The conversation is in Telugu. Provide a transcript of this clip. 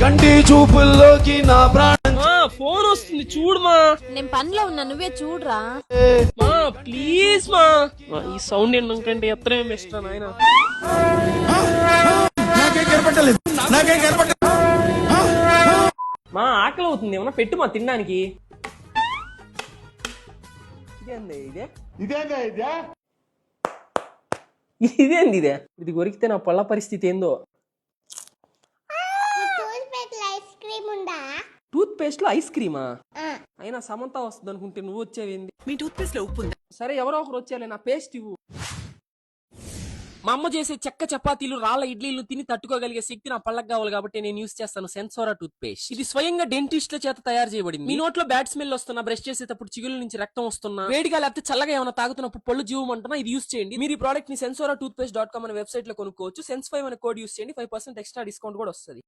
కంటి చూపుల్లోకి నా ప్రాణం. ఫోన్ వస్తుంది చూడుమా. నేను పనిలో ఉన్నా, నువ్వే చూడరా. మా ప్లీజ్ మా, ఈ సౌండ్ వినడం కంటే ఎత్తనే ఇష్టం నాయన. మా ఆకలి అవుతుంది, ఏమన్నా పెట్టు మా తినడానికి. ఇదేంది ఇదే, ఇది కొరికితే నా పళ్ళ పరిస్థితి ఏందో. టూత్ పేస్ట్ లో ఐస్ క్రీమా? అయినా సమంత వస్తుంది అనుకుంటే నువ్వు వచ్చేవేంది? మీ టూత్ పేస్ట్ లో ఉప్పు ఉందా? సరే ఎవరో ఒకరు వచ్చేయాలి, నా పేస్ట్ ఇవ్వు. మా అమ్మ చేసే చెక్క చపాతీలు, రాళ్ళ ఇడ్లీలు తిని తట్టుకోగలిగే శక్తి నా పళ్ళకు కావాలి కాబట్టి నేను యూస్ చేస్తాను సెన్సోరా టూత్ పేస్ట్. ఇది స్వయంగా డెంటిస్ట్ల చేత తయారు చేయబడింది. మీ నోట్లో బ్యాడ్ స్మెల్ వస్తున్నా, బ్రష్ చేసేటప్పుడు చిగుల నుంచి రక్తం వస్తున్నా, వేడిగా లేకపోతే చల్లగా ఏమైనా తాగుతున్నప్పుడు పళ్ళు జీవమంటున్నా ఇది యూస్ చేయండి. మీరు ఈ ప్రోడక్ట్ ని sensora toothpaste.com అనే వెబ్సైట్ లో కొనుక్కోవచ్చు. Sense5 అనే కోడ్ యూస్ చేయండి, 5% ఎక్స్ట్రా డిస్కౌంట్ కూడా వస్తుంది.